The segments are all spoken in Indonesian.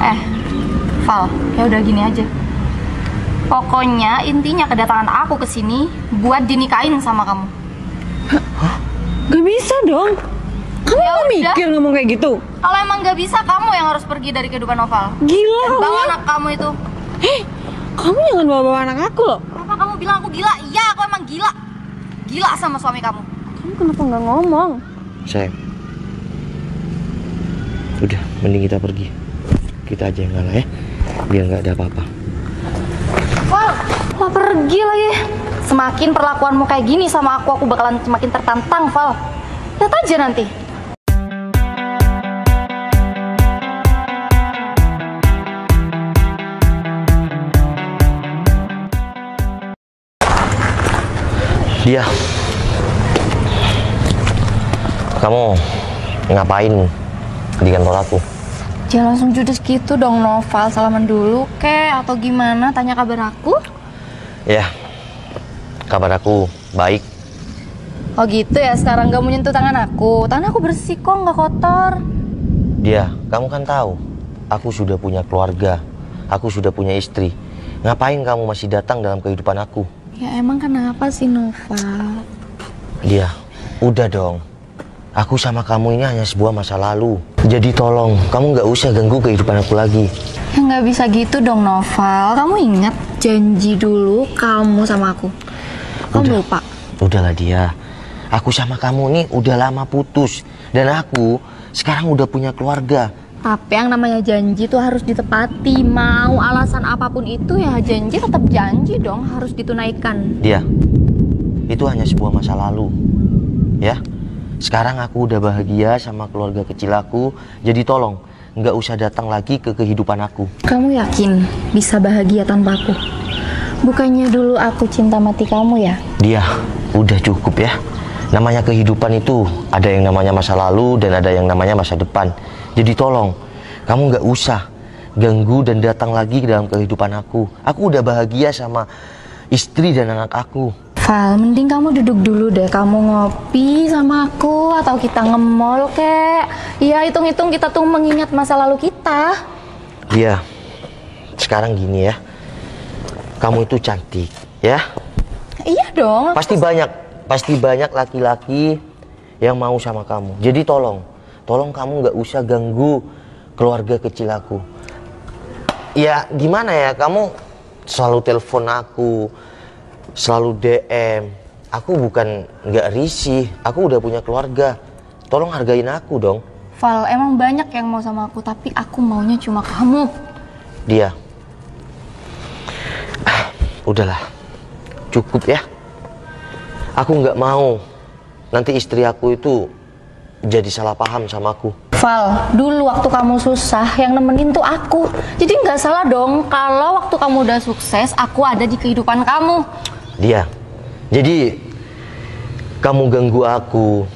Eh, Val, ya udah gini aja. Pokoknya intinya kedatangan aku ke sini buat dinikahin sama kamu. Hah? Gak bisa dong. Kamu Ya gak mikir ngomong kayak gitu? Kalau emang gak bisa, kamu yang harus pergi dari kehidupan Noval. Gila Dan kamu bawa ya? anak kamu itu. Kamu jangan bawa-bawa anak aku loh. Apa kamu bilang aku gila? Iya, aku emang gila. Gila sama suami kamu. Kamu kenapa gak ngomong? Sayang, udah mending kita pergi. Kita aja yang ngalah ya, biar nggak ada apa-apa. Val, mau pergi lagi. Semakin perlakuanmu kayak gini sama aku bakalan semakin tertantang, Val. Lihat aja nanti. Dia, kamu ngapain di kantor aku? Jangan langsung judes gitu dong, Noval. Salaman dulu kek atau gimana? Tanya kabar aku. Ya, kabar aku baik. Oh gitu ya, sekarang gak mau nyentuh tangan aku. Tangan aku bersih kok, gak kotor. Dia, kamu kan tahu, aku sudah punya keluarga, aku sudah punya istri. Ngapain kamu masih datang dalam kehidupan aku? Ya emang kenapa sih, Noval? Dia, udah dong. Aku sama kamu ini hanya sebuah masa lalu. Jadi tolong, kamu nggak usah ganggu kehidupan aku lagi. Ya nggak bisa gitu dong, Noval. Kamu ingat janji dulu kamu sama aku. Kamu lupa? Udahlah dia. Aku sama kamu nih udah lama putus. Dan aku sekarang udah punya keluarga. Tapi yang namanya janji tuh harus ditepati. Mau alasan apapun itu ya janji tetap janji dong. Harus ditunaikan. Dia, itu hanya sebuah masa lalu. Ya. Sekarang aku udah bahagia sama keluarga kecil aku. Jadi tolong, nggak usah datang lagi ke kehidupan aku. Kamu yakin bisa bahagia tanpa aku? Bukannya dulu aku cinta mati kamu ya? Dia, udah cukup ya. Namanya kehidupan itu ada yang namanya masa lalu dan ada yang namanya masa depan. Jadi tolong, kamu nggak usah ganggu dan datang lagi ke dalam kehidupan aku. Aku udah bahagia sama istri dan anak aku. Val, mending kamu duduk dulu deh. Kamu ngopi sama aku atau kita nge-mall kek. Iya, hitung-hitung kita tuh mengingat masa lalu kita. Iya, sekarang gini ya. Kamu itu cantik, ya? Iya dong. Pasti banyak laki-laki yang mau sama kamu. Jadi tolong kamu nggak usah ganggu keluarga kecil aku. Ya gimana ya, kamu selalu telepon aku, selalu DM. Aku bukan nggak risih, aku udah punya keluarga. Tolong hargain aku dong. Val, emang banyak yang mau sama aku, tapi aku maunya cuma kamu. Dia, udahlah, cukup ya. Aku nggak mau nanti istri aku itu jadi salah paham sama aku. Val, dulu waktu kamu susah yang nemenin tuh aku. Jadi nggak salah dong kalau waktu kamu udah sukses aku ada di kehidupan kamu. Dia, jadi kamu ganggu aku,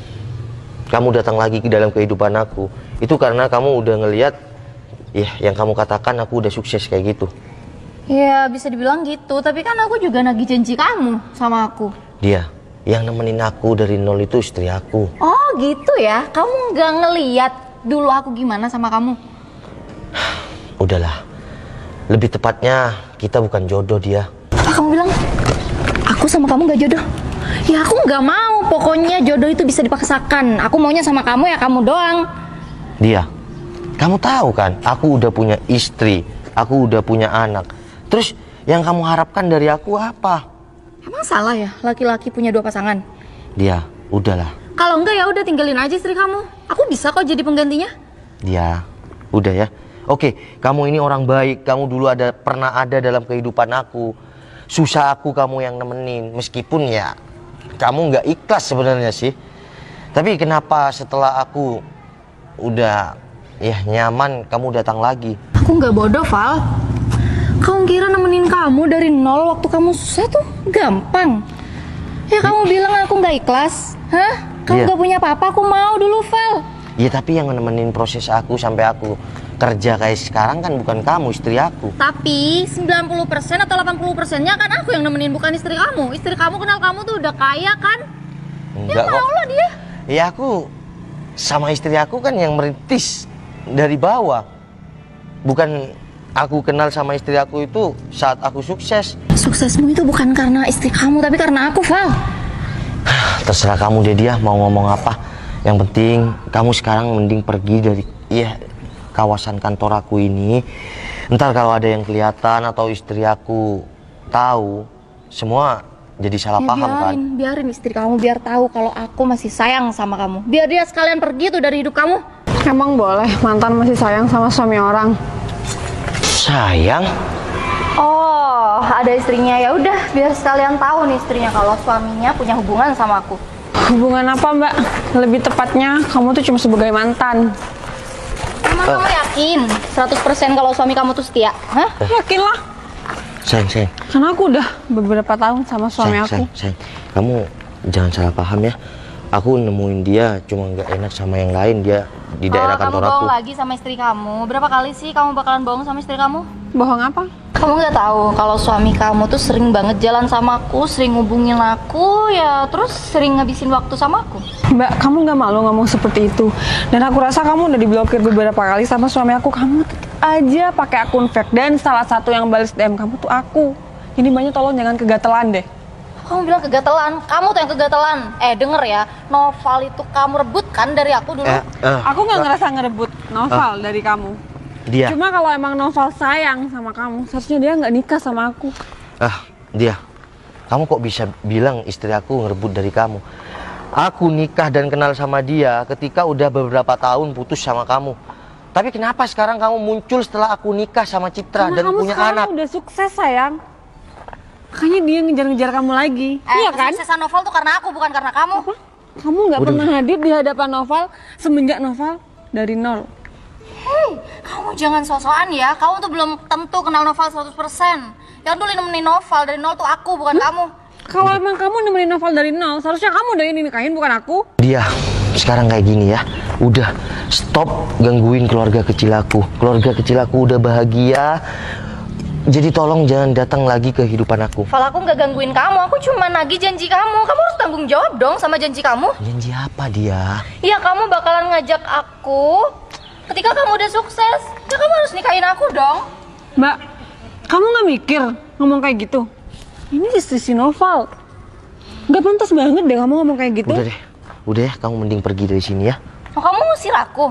kamu datang lagi ke dalam kehidupan aku, itu karena kamu udah ngelihat ya yang kamu katakan aku udah sukses kayak gitu. Ya bisa dibilang gitu, tapi kan aku juga nagih janji kamu sama aku. Dia, yang nemenin aku dari nol itu istri aku. Oh gitu ya, kamu nggak ngeliat dulu aku gimana sama kamu? Udahlah, lebih tepatnya kita bukan jodoh dia. Apa kamu bilang aku sama kamu nggak jodoh? Ya aku nggak mau, pokoknya jodoh itu bisa dipaksakan. Aku maunya sama kamu ya kamu doang. Dia, kamu tahu kan, aku udah punya istri, aku udah punya anak. Terus yang kamu harapkan dari aku apa? Emang salah ya laki-laki punya dua pasangan? Dia, udahlah. Kalau enggak ya udah tinggalin aja istri kamu. Aku bisa kok jadi penggantinya. Dia, udah ya. Oke, kamu ini orang baik, kamu dulu pernah ada dalam kehidupan aku. Susah aku kamu yang nemenin, meskipun ya kamu nggak ikhlas sebenarnya sih. Tapi kenapa setelah aku udah ya nyaman kamu datang lagi? Aku nggak bodoh, Val. Kamu kira nemenin kamu dari nol waktu kamu susah tuh gampang? Ya kamu bilang aku nggak ikhlas, hah? Kamu nggak punya apa-apa, aku mau dulu, Val. Ya tapi yang nemenin proses aku sampai aku kerja kayak sekarang kan bukan kamu, istri aku. Tapi 90% atau 80%-nya kan aku yang nemenin, bukan istri kamu. Istri kamu kenal kamu tuh udah kaya kan? Enggak ya mau lah dia. Ya aku sama istri aku kan yang merintis dari bawah. bukan aku kenal sama istri aku itu saat aku sukses. Suksesmu itu bukan karena istri kamu, tapi karena aku, Val. Terserah kamu deh dia mau ngomong apa. Yang penting kamu sekarang mending pergi dari kawasan kantor aku ini. Ntar kalau ada yang kelihatan atau istri aku tahu, semua jadi salah paham kan. Biarin istri kamu biar tahu kalau aku masih sayang sama kamu. Biar dia sekalian pergi tuh dari hidup kamu. Emang boleh mantan masih sayang sama suami orang? Sayang? Oh, ada istrinya. Ya udah, biar sekalian tahu nih istrinya kalau suaminya punya hubungan sama aku. Hubungan apa, Mbak? Lebih tepatnya kamu tuh cuma sebagai mantan. Emang kamu yakin 100% kalau suami kamu tuh setia? Hah? Yakin lah. Sayang. Karena aku udah beberapa tahun sama suami aku. Sayang. Kamu jangan salah paham ya. Aku nemuin dia cuma nggak enak sama yang lain, dia di daerah kantor kamu aku. bohong lagi sama istri kamu. Berapa kali sih kamu bakalan bohong sama istri kamu? Bohong apa? Kamu nggak tahu kalau suami kamu tuh sering banget jalan sama aku, sering hubungin aku, ya terus sering ngabisin waktu sama aku. Mbak, kamu nggak malu ngomong seperti itu? Dan aku rasa kamu udah diblokir beberapa kali sama suami aku. Kamu tetap aja pakai akun fake dan salah satu yang balas DM kamu tuh aku. Jadi banyak tolong jangan kegatelan deh. Kamu bilang kegatelan, kamu tuh yang kegatelan. Denger ya, Noval itu kamu rebut kan dari aku dulu. Aku nggak ngerasa ngerebut Noval dari kamu. Dia. Cuma kalau emang Noval sayang sama kamu, seharusnya dia nggak nikah sama aku. Dia. Kamu kok bisa bilang istri aku ngerebut dari kamu? Aku nikah dan kenal sama dia ketika udah beberapa tahun putus sama kamu. Tapi kenapa sekarang kamu muncul setelah aku nikah sama Citra dan punya anak? Kamu udah sukses sayang. Makanya dia ngejar-ngejar kamu lagi. Iya kan? Kesuksesan Noval tuh karena aku, bukan karena kamu. Apa? Kamu nggak pernah hadir di hadapan Noval semenjak Noval dari nol. Hei, kamu jangan so-soan ya. Kamu tuh belum tentu kenal Noval 100%. Yang dulu nemenin Noval dari nol tuh aku, bukan kamu. Kalau emang kamu nemenin Noval dari nol, seharusnya kamu udah ini nikahin, bukan aku. Dia sekarang kayak gini ya. Udah stop gangguin keluarga kecil aku. Keluarga kecil aku udah bahagia. Jadi tolong jangan datang lagi ke kehidupan aku. Val, aku nggak gangguin kamu. Aku cuma nagih janji kamu. Kamu harus tanggung jawab dong sama janji kamu. Janji apa dia? Iya, kamu bakalan ngajak aku ketika kamu udah sukses. Ya kamu harus nikahin aku dong. Mbak, kamu nggak mikir ngomong kayak gitu? Ini istri si Noval. Nggak pantas banget deh kamu ngomong kayak gitu. Udah ya, kamu mending pergi dari sini ya. Oh, kamu ngusir aku?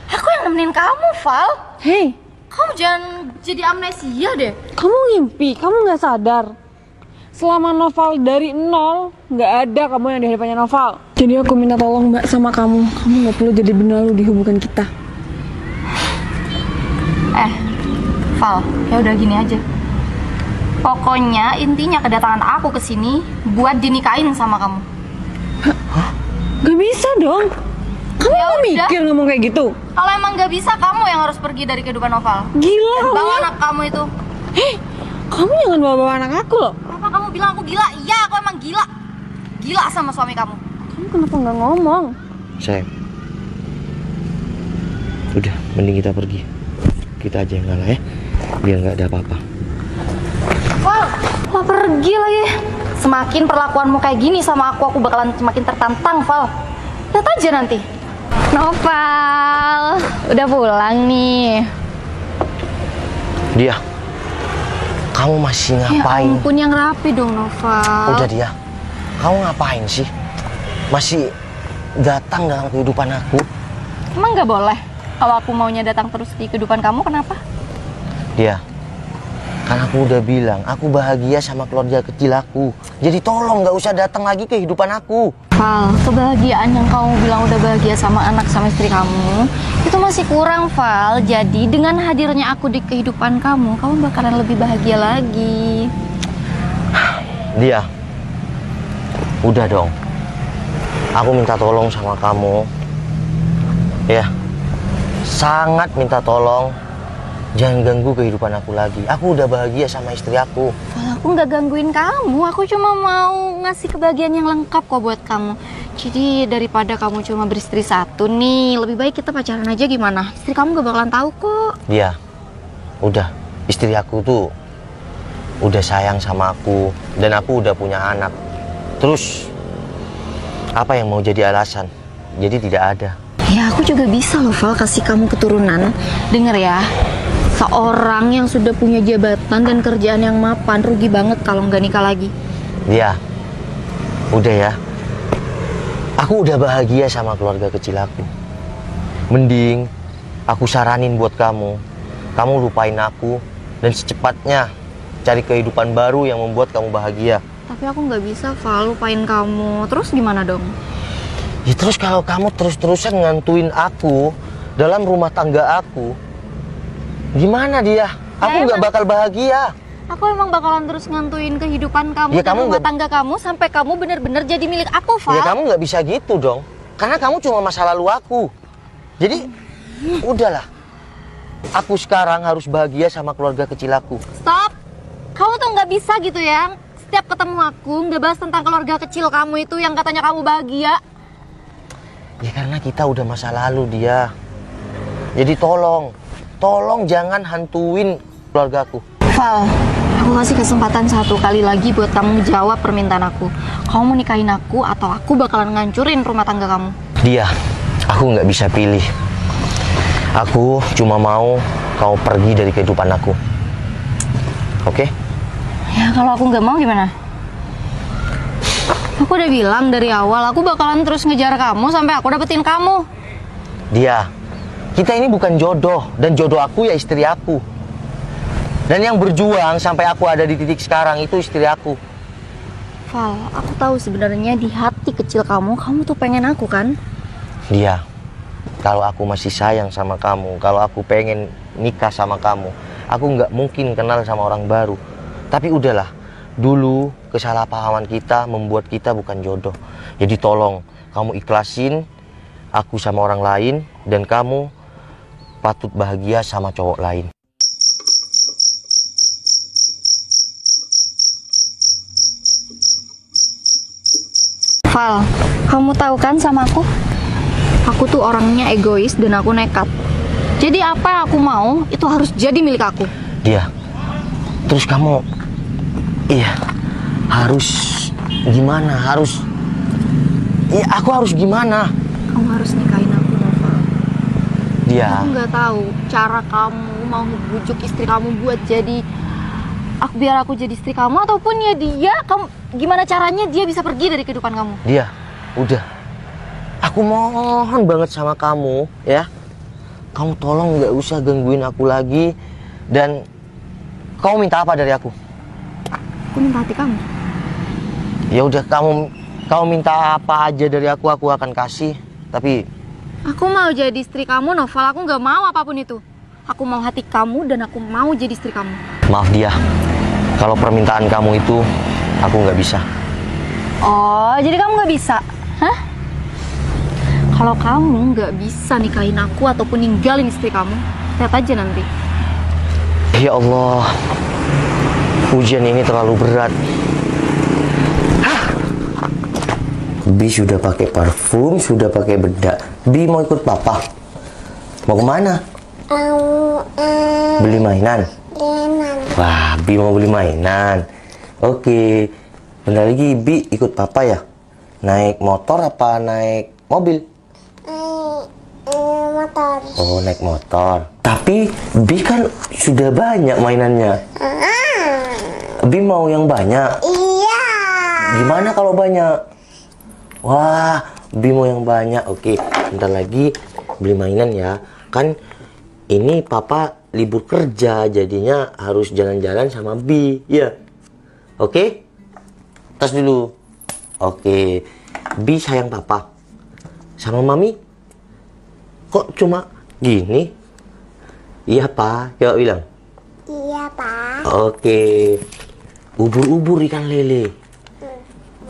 Aku yang nemenin kamu, Val. Hei, Kamu jangan jadi amnesia deh. kamu ngimpi, kamu nggak sadar. Selama Noval dari nol, nggak ada kamu yang di hadapannya Noval. Jadi aku minta tolong Mbak sama kamu. Kamu nggak perlu jadi benalu di hubungan kita. Val, ya udah gini aja. Pokoknya intinya kedatangan aku ke sini buat dinikahin sama kamu. Gak bisa dong. Kamu Ya nggak udah. mikir ngomong kayak gitu? Kalau emang nggak bisa, kamu yang harus pergi dari kehidupan Noval. Gila Dan bawa kamu. anak kamu itu. Hei, kamu jangan bawa-bawa anak aku loh. Apa kamu bilang aku gila? Iya, aku emang gila. Gila sama suami kamu. Kamu kenapa nggak ngomong? Sayang. Udah, mending kita pergi. Kita aja yang ngalah ya. Biar nggak ada apa-apa. Val, mau pergi lagi. Semakin perlakuanmu kayak gini sama aku bakalan semakin tertantang, Val. Lihat aja nanti. Noval, udah pulang nih. Dia. Kamu masih ngapain? Ya ampun, yang rapi dong, Noval. Udah dia. Kamu ngapain sih? Masih datang dalam kehidupan aku? Emang nggak boleh? Kalau aku maunya datang terus di kehidupan kamu, kenapa? Dia. Kan aku udah bilang, aku bahagia sama keluarga kecil aku. Jadi tolong nggak usah datang lagi ke kehidupan aku. Val, kebahagiaan yang kamu bilang udah bahagia sama anak sama istri kamu itu masih kurang, Val. Jadi dengan hadirnya aku di kehidupan kamu bakalan lebih bahagia lagi. Dia. Udah dong. Aku minta tolong sama kamu. Ya. Sangat minta tolong. Jangan ganggu kehidupan aku lagi. Aku udah bahagia sama istri aku. Val, aku nggak gangguin kamu. Aku cuma mau ngasih kebahagiaan yang lengkap kok buat kamu. Jadi daripada kamu cuma beristri satu nih, lebih baik kita pacaran aja gimana? Istri kamu gak bakalan tahu kok. Dia. Udah. Istri aku tuh udah sayang sama aku. Dan aku udah punya anak. Terus apa yang mau jadi alasan? Jadi tidak ada. Ya Ya aku juga bisa loh Val kasih kamu keturunan. Dengar ya, seorang yang sudah punya jabatan dan kerjaan yang mapan rugi banget kalau nggak nikah lagi. Dia, udah ya. Aku udah bahagia sama keluarga kecil aku. Mending aku saranin buat kamu lupain aku dan secepatnya cari kehidupan baru yang membuat kamu bahagia. Tapi aku nggak bisa Val lupain kamu. Terus gimana dong? Ya terus kalau kamu terus-terusan ngantuin aku dalam rumah tangga aku, gimana dia? Aku nggak bakal bahagia. Aku emang bakalan terus ngantuin kehidupan kamu Ya, dan kamu rumah nggak- tangga kamu sampai kamu bener-bener jadi milik aku, Val. Ya kamu nggak bisa gitu dong, karena kamu cuma masa lalu aku. Jadi udahlah, aku sekarang harus bahagia sama keluarga kecil aku. Stop! Kamu tuh nggak bisa gitu ya. Setiap ketemu aku nggak bahas tentang keluarga kecil kamu itu yang katanya kamu bahagia. Ya karena kita udah masa lalu dia. Jadi tolong jangan hantuin keluargaku. Val, aku kasih kesempatan satu kali lagi buat kamu jawab permintaan aku. Kamu mau nikahin aku atau aku bakalan ngancurin rumah tangga kamu? Dia, aku nggak bisa pilih. Aku cuma mau kau pergi dari kehidupan aku. Oke? Ya kalau aku nggak mau gimana? Aku udah bilang dari awal aku bakalan terus ngejar kamu sampai aku dapetin kamu. Dia, kita ini bukan jodoh, dan jodoh aku ya istri aku. Dan yang berjuang sampai aku ada di titik sekarang itu istri aku. Val, aku tahu sebenarnya di hati kecil kamu tuh pengen aku kan? Dia, kalau aku masih sayang sama kamu, kalau aku pengen nikah sama kamu, aku nggak mungkin kenal sama orang baru. Tapi udahlah, dulu kesalahpahaman kita membuat kita bukan jodoh. Jadi tolong kamu ikhlasin aku sama orang lain, dan kamu patut bahagia sama cowok lain. Val, kamu tahu kan sama aku? Aku tuh orangnya egois dan aku nekat. Jadi apa yang aku mau itu harus jadi milik aku. Dia, terus kamu, iya, harus gimana? Aku harus gimana? Kamu harus nikahin aku, Nova. Dia, Aku nggak tahu cara kamu mau ngebujuk istri kamu buat jadi biar aku jadi istri kamu, ataupun ya dia, kamu gimana caranya dia bisa pergi dari kehidupan kamu. Dia, udah. Aku mohon banget sama kamu, ya. Kamu tolong nggak usah gangguin aku lagi. Dan kamu minta apa dari aku? Aku minta hati kamu. Ya udah, kamu minta apa aja dari aku akan kasih. Tapi Aku mau jadi istri kamu, Noval. Aku nggak mau apapun itu. Aku mau hati kamu dan aku mau jadi istri kamu. maaf dia, kalau permintaan kamu itu aku nggak bisa. Oh, jadi kamu nggak bisa? Hah? Kalau kamu nggak bisa nikahin aku ataupun ninggalin istri kamu, lihat aja nanti. Ya Allah, ujian ini terlalu berat. Bi sudah pakai parfum, sudah pakai bedak. Bi mau ikut papa? Mau kemana? Beli mainan? Wah, Bi mau beli mainan. Oke, bentar lagi Bi ikut papa ya? Naik motor apa naik mobil? Motor. Oh, naik motor. Tapi Bi kan sudah banyak mainannya. Bi mau yang banyak. Iya. Gimana kalau banyak? Wah, Bi mau yang banyak. Oke, bentar lagi beli mainan ya. Kan ini papa libur kerja, jadinya harus jalan-jalan sama Bi, ya. Oke? Tas dulu. Oke. Bi sayang papa. Sama mami? Kok cuma gini? Iya, Pak. Yuk bilang. Iya, Pak. Oke. Ubur-ubur ikan lele.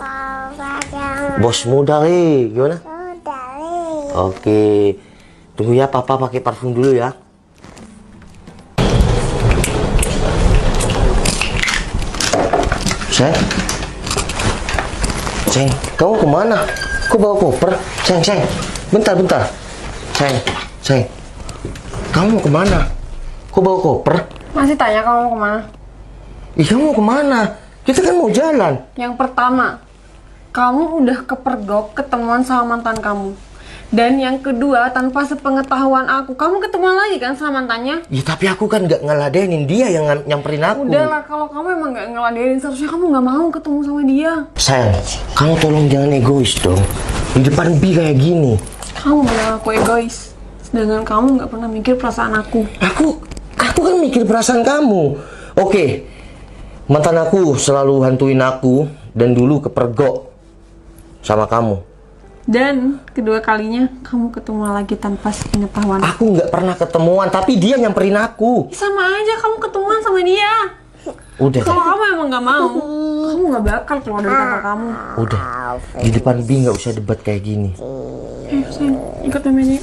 Bapak yang Bos muda, gimana? dari. Oke, tunggu ya, papa pakai parfum dulu ya. Ceng, kamu kemana? Kok bawa koper? Ceng, bentar. Ceng, kamu kemana? Kok bawa koper? Masih tanya kamu mau kemana? Ih, kamu mau kemana? Kita kan mau jalan. Yang pertama, kamu udah kepergok ketemuan sama mantan kamu. Dan yang kedua, tanpa sepengetahuan aku, kamu ketemuan lagi kan sama mantannya? Ya tapi aku kan nggak ngeladenin, dia yang nyamperin aku. Udahlah, kalau kamu emang gak ngeladenin, seharusnya kamu gak mau ketemu sama dia. Sayang, kamu tolong jangan egois dong. Di depan Bi kayak gini. Kamu bilang aku egois, sedangkan kamu gak pernah mikir perasaan aku. Aku kan mikir perasaan kamu. Oke, mantan aku selalu hantuin aku dan dulu kepergok sama kamu. Dan kedua kalinya kamu ketemu lagi tanpa sepengetahuan. Aku nggak pernah ketemuan, tapi dia nyamperin aku. Sama aja kamu ketemuan sama dia. Udah, Kalau kamu emang gak mau, kamu gak bakal keluar dari kantor kamu. udah. Di depan Bi nggak usah debat kayak gini. Sayang, ikut namanya.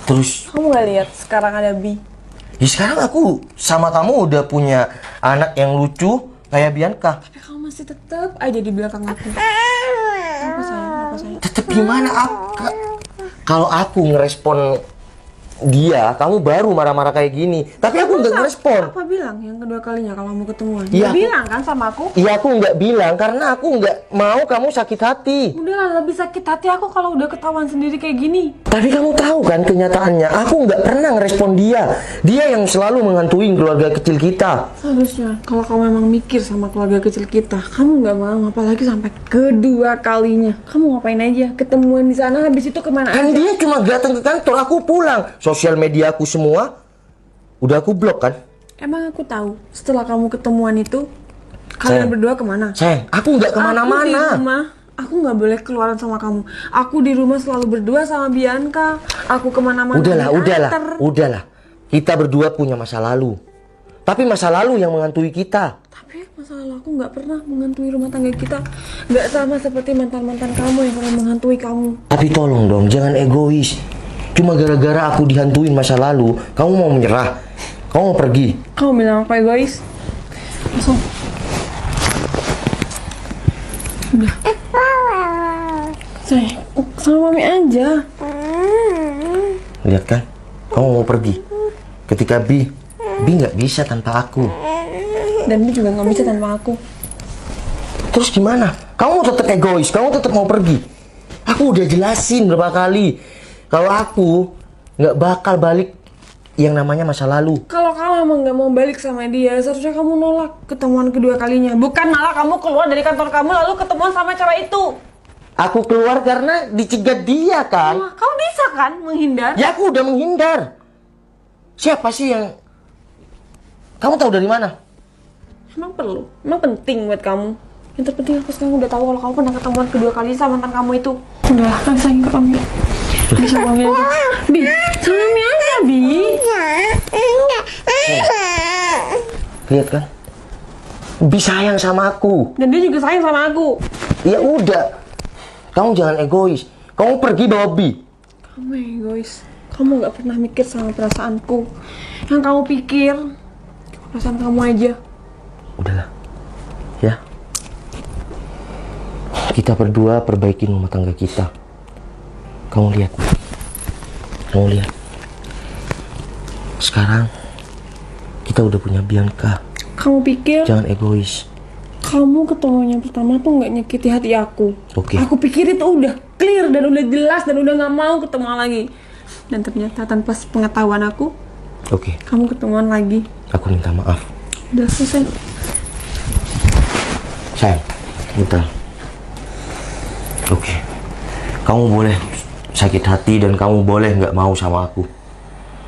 Terus, Kamu gak lihat sekarang ada Bi? ya sekarang aku sama kamu udah punya anak yang lucu kayak Bianca. Tapi kamu masih tetap aja di belakang aku. Apa sayang? Apa sayang? Tetep gimana kalau aku ngerespon dia, kamu baru marah-marah kayak gini. Tapi aku nggak ngerespon. Apa bilang yang kedua kalinya kalau mau ketemuan? Iya, Gak bilang kan sama aku? Iya aku nggak bilang karena aku nggak mau kamu sakit hati. Udahlah, lebih sakit hati aku kalau udah ketahuan sendiri kayak gini. Tapi kamu tahu kan kenyataannya, aku nggak pernah ngerespon dia. Dia yang selalu menghantui keluarga kecil kita. Seharusnya kalau kamu memang mikir sama keluarga kecil kita, kamu nggak mau, apalagi sampai kedua kalinya. Kamu ngapain aja? Ketemuan di sana, habis itu kemana Kan aja? dia cuma datang ke kantor, aku pulang. Sosial media aku semua udah aku blok kan. Emang aku tahu setelah kamu ketemuan itu kalian Sayang. berdua kemana? Sayang, aku nggak Aku di kemana-mana. rumah, aku nggak boleh keluaran sama kamu. Aku di rumah selalu berdua sama Bianca. Aku kemana-mana diantar. Udahlah. Kita berdua punya masa lalu. Tapi masa lalu yang menghantui kita. Tapi masalah aku nggak pernah menghantui rumah tangga kita. Nggak sama seperti mantan-mantan kamu yang pernah menghantui kamu. Tapi tolong dong, jangan egois. Cuma gara-gara aku dihantuin masa lalu, kamu mau menyerah? Kamu mau pergi? Kamu bilang aku egois? Langsung. Udah. Sayang, sama mami aja. Lihat kan? Kamu mau pergi. Ketika Bi nggak bisa tanpa aku. Dan dia juga nggak bisa tanpa aku. Terus gimana? Kamu tetap egois, kamu tetap mau pergi. Aku udah jelasin berapa kali. Kalau aku nggak bakal balik yang namanya masa lalu. Kalau kamu emang nggak mau balik sama dia, seharusnya kamu nolak ketemuan kedua kalinya. Bukan malah kamu keluar dari kantor kamu lalu ketemuan sama cewek itu. Aku keluar karena dicegat dia kan. Wah, kamu bisa kan menghindar? Ya aku udah menghindar. Siapa sih yang... Kamu tahu dari mana? Emang perlu? Emang penting buat kamu? Yang terpenting aku sekarang udah tahu kalau kamu pernah ketemuan kedua kali sama mantan kamu itu. Udah, kan sayang ke Mami. Bisa Mami aja. Bi, sama Mami aja, Bi. Lihat kan? Bi sayang sama aku. Dan dia juga sayang sama aku. Ya udah. Kamu jangan egois. Kamu pergi bawa Bi. Kamu egois. Kamu gak pernah mikir sama perasaanku. Yang kamu pikir perasaan kamu aja. Udahlah. Ya. Kita berdua perbaiki rumah tangga kita. Kamu lihat. Kamu lihat. Sekarang kita udah punya Bianca. Kamu pikir Jangan egois. kamu ketemunya pertama tuh gak nyakiti hati aku. Oke. Aku pikir itu udah clear dan udah jelas dan udah gak mau ketemu lagi. Dan ternyata tanpa pengetahuan aku, Oke. kamu ketemuan lagi. Aku minta maaf. Udah selesai. Sayang, bentar. Oke. Kamu boleh sakit hati dan kamu boleh nggak mau sama aku.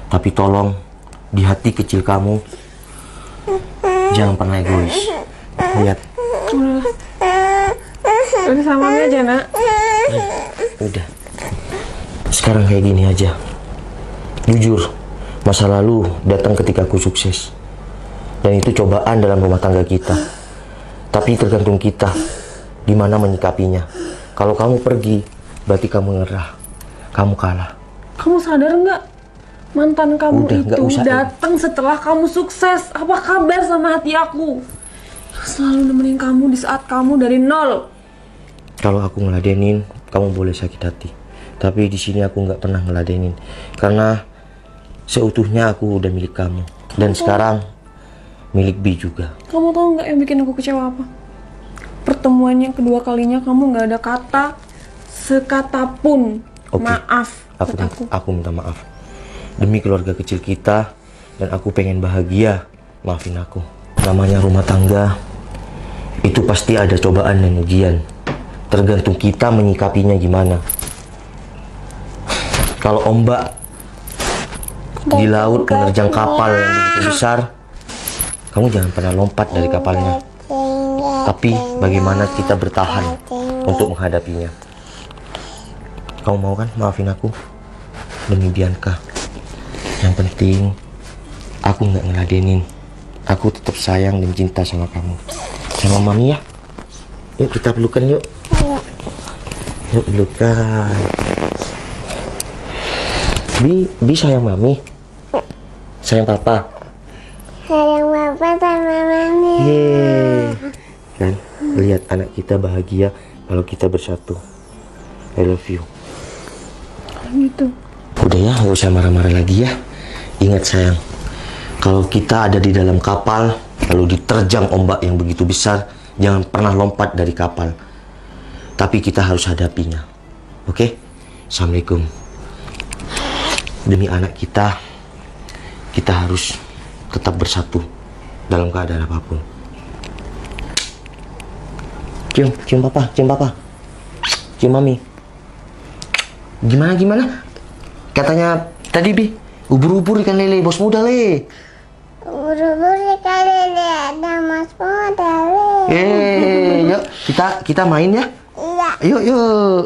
Tapi tolong, di hati kecil kamu, jangan pernah egois. Lihat. Udah sama Mami aja, nak. Udah. Sekarang kayak gini aja. Jujur, masa lalu datang ketika aku sukses. Dan itu cobaan dalam rumah tangga kita. Tapi tergantung kita gimana menyikapinya. Kalau kamu pergi, berarti kamu nyerah. Kamu kalah. Kamu sadar nggak? Mantan kamu Udah, nggak itu usah. datang setelah kamu sukses. Apa kabar sama hati aku? Selalu nemenin kamu di saat kamu dari nol. Kalau aku ngeladenin, kamu boleh sakit hati. Tapi di sini aku nggak pernah ngeladenin. Karena seutuhnya aku udah milik kamu. Dan sekarang milik Bi juga. Kamu tahu nggak yang bikin aku kecewa apa? Pertemuannya kedua kalinya kamu nggak ada kata sekata pun. Oke. Maaf. Aku minta maaf. Demi keluarga kecil kita dan aku pengen bahagia. Maafin aku. Namanya rumah tangga itu pasti ada cobaan dan ujian. Tergantung kita menyikapinya gimana. Kalau ombak di laut menerjang kapal yang begitu besar, kamu jangan pernah lompat dari kapalnya. Tapi bagaimana kita bertahan untuk menghadapinya. Kamu mau kan maafin aku? Demi Bianca. Yang penting aku nggak ngeladenin. Aku tetap sayang dan cinta sama kamu. Sama mami ya. Yuk kita pelukan yuk. Yuk pelukan. Bi sayang mami. Sayang papa. Sayang papa sama mami. Yeay. Kan lihat anak kita bahagia kalau kita bersatu. I love you. Gitu. Udah ya, nggak usah marah-marah lagi ya. Ingat sayang, kalau kita ada di dalam kapal, lalu diterjang ombak yang begitu besar, jangan pernah lompat dari kapal. Tapi kita harus hadapinya. Oke? Assalamualaikum. Demi anak kita harus tetap bersatu dalam keadaan apapun. Cium papa, cium papa. Cium mami. Gimana? Katanya tadi Bi, ubur-ubur ikan lele, bos muda le. Ubur-ubur ikan lele, ada mas muda le. Yuk kita main ya. Iya. Yuk.